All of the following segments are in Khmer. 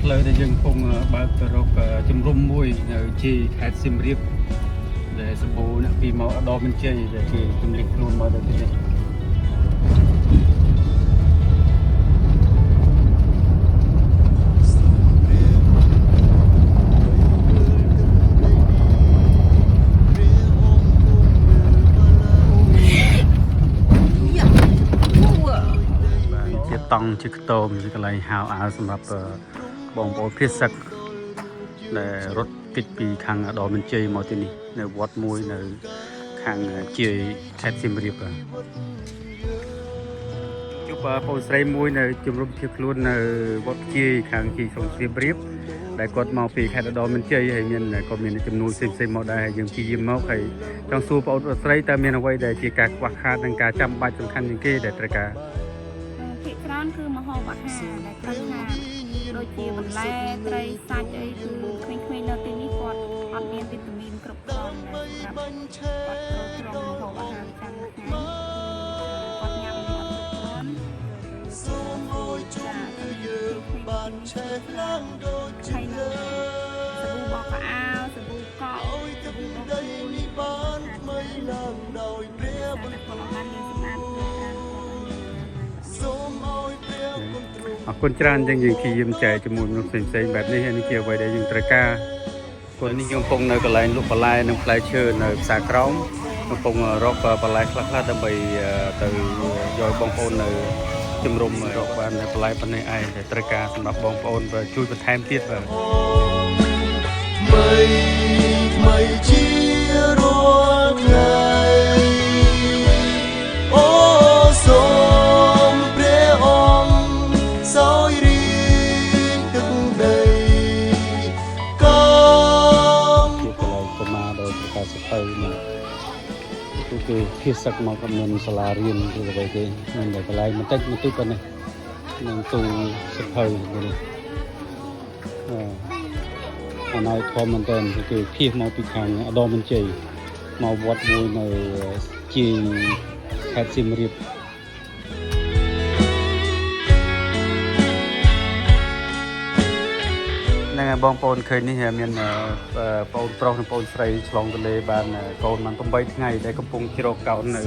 ផ្លូវដែលយើងកំពុងបើកទៅរកជំរំមួយនៅជាខេត្តសៀមរាបដែលសម្បូរអ្នកពីមកអដមានជ័យដែលគេជំនះខ្លួនមកដល់ទីនេះតង់ជាខ្ទមជាកន្លែងហៅអាវសម្រាប់បងប្អូនភៀសសឹកដែលរត់គេចពីខាងអដរមានជ័យមកទីនេះនៅវត្តមួយនៅខាងជាយខេត្តសៀមរាបជួបបងប្អូនស្រីមួយនៅជំរុំភៀសខ្លួននៅវត្តជាយខាងជាយក្រុងសៀមរាបដែលគាត់មកពីខេត្តអដរមានជ័យហើយគាត់មានចំនួនផ្សេងៗមកដែរហើយយើងព្យាយាមមកហើយចង់សួរបងប្អូនស្រីតើមានអ្វីដែលជាការខ្វះខាតនិងការចាំបាច់សំខាន់ជាងគេដែលត្រូវការភាគច្រើនគឺម្ហូបអាហារដែលត្រូវការដូចជាបន្លែត្រីសាច់អីគឺក្មេងៗនៅទីនេះគាត់អត់មានវីតាមីនគ្រប់គ្រាន់ដែរសម្រាប់គាត់ត្រូវត្រង់ម្ហូបអាហារចាំថ្ងៃគាត់ញ៉ាំអត់គ្រប់គ្រាន់សូមអើយចាយើងបានឆេះឡើងដូចជាសាប៊ូបោកខោអាវសាប៊ូកក់សាប៊ូបោកខ្លួនបានថ្មីឡើងដោយព្រះបន្ទូលបានមានសម្រាប់អរគុណច្រើនយើងព្យាយាមចែកជាមួយមនុស្សផ្សេងៗបែបនេះហើយនេះជាអ្វីដែលយើងត្រូវការគាត់នេះយើងកំពុងនៅកន្លែងលក់បន្លែនិងផ្លែឈើនៅផ្សារក្រោមកំពុងរកបន្លែខ្លះៗដើម្បីទៅយកបងប្អូននៅជំរុំរកបានបន្លែប៉ុណ្ណេះឯងដែលត្រូវការសម្រាប់បងប្អូនជួយបន្ថែមទៀតបាទថ្មីជារាល់ថ្ងៃអូសូមព្រះអង្គសោយរីកទឹកដីកំជាកន្លែងកុមារដោយប្រកាសសភៅនេះគឺភៀសសឹកមកកំណត់សាលារៀនគឺអ្វីទេមានកន្លែងបន្តិចបន្ទូប៉ុណ្ណេះនឹងទូសភៅនេះអណោធំមែនតើគឺភៀសមកពីខាងអដរមានជ័យមកវត្តមួយនៅជាយខេត្តសៀមរាបហ្នឹងហើយបងប្អូនឃើញនេះមានបងប្រុសនិងបងស្រីឆ្លងទន្លេបានកូនបាន8ថ្ងៃដែលកំពុងជ្រកកោននៅ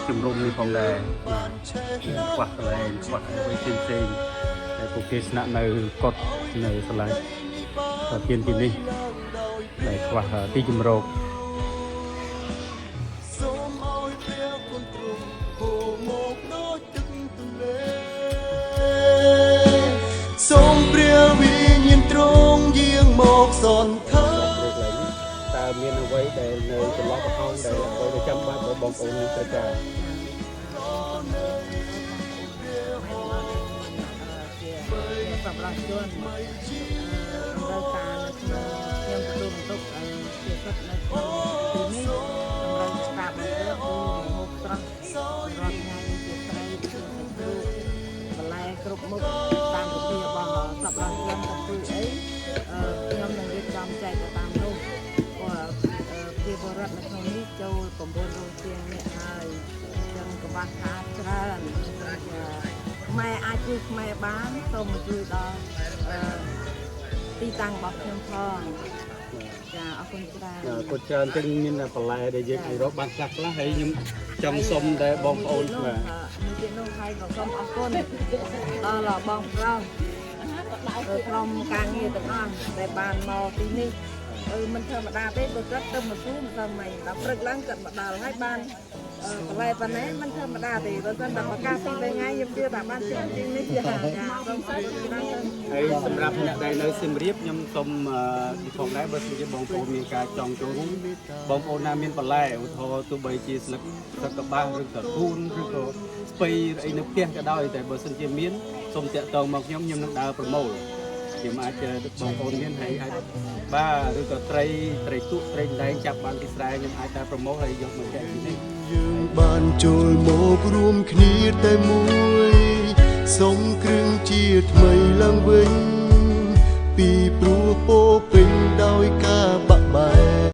ជំរំនេះផងដែរខ្វះកន្លែងខ្វះអ្វីផ្សេងៗដែលពួកគេស្នាក់នៅកត់នៅសាលាទានទីនេះដែលខ្វះទីជម្រកសូមព្រះវិញ្ញាណទ្រង់យាងមកសន្តាតើមានអ្វីដែលនៅចន្លោះប្រហោងដែលអ្វីដែលចាំបាច់របស់បងប្អូននេះត្រូវការសម្រាប់ជនត្រូវការនៅក្នុងខ្ញុំទទួលបន្ទុកជាសិទ្ធិនៅក្នុងទីនេះសម្រាប់ស្ដាប់មកគឺហូបស្រស់រាល់ថ្ងៃជាត្រីជាសាច់ជ្រូកបន្លែគ្រប់មុខតាមរបៀបរបស់សប្បុរសជនទៅគឺអីខ្ញុំនឹងរៀបចំចែកទៅតាមនោះពីបរិវត្តនៅក្នុងនេះចូល900ជាងអ្នកហើយចឹងកង្វះខាតច្រើនខ្មែរអាចជួយខ្មែរបានសូមជួយដល់ទីតាំងរបស់ខ្ញុំផងចាអរគុណច្រើនអរគុណច្រើនទាំងមានបន្លែដែលយើងអាចរកបានខ្លះហើយខ្ញុំចង់សុំដែរបងប្អូនបាទមួយទៀតនោះហើយក៏សូមអរគុណដល់បងប្រុសក្រុមការងារទាំងអស់ដែលបានមកទីនេះមិនធម្មតាទេបើគាត់ទៅមកស៊ូមិនធម្មតាដល់ព្រឹកឡើងគាត់មកដល់ហើយបានបន្លែប៉ុណ្ណេះមិនធម្មតាទេបើមិនតែប្រកាសពីថ្ងៃខ្ញុំជឿថាបានទីនេះចាសូមអរគុណច្រើនហើយសម្រាប់អ្នកដែលនៅសៀមរាបខ្ញុំសូមពីផងដែរបើសិនជាបងប្អូនមានការចង់ចូលរួមបងប្អូនណាមានបន្លែឧទាហរណ៍ទោះបីជាស្លឹកកបាសឬក៏ទូនឬក៏ស្ពៃអីនៅផ្ទះក៏ដោយតែបើសិនជាមានសូមតាក់ទងមកខ្ញុំនឹងដើរប្រមូលខ្ញុំអាចបងប្អូនមានហើយអាចបាទឬក៏ត្រីទូកត្រីដែងចាប់បានពីស្រែខ្ញុំអាចដើរប្រមូលហើយយកមកចែកទីនេះយើងបានចូលមករួមគ្នាតែមួយសូមគ្រឿងជាថ្មីឡើងវិញពីព្រោះពោពេញដោយការ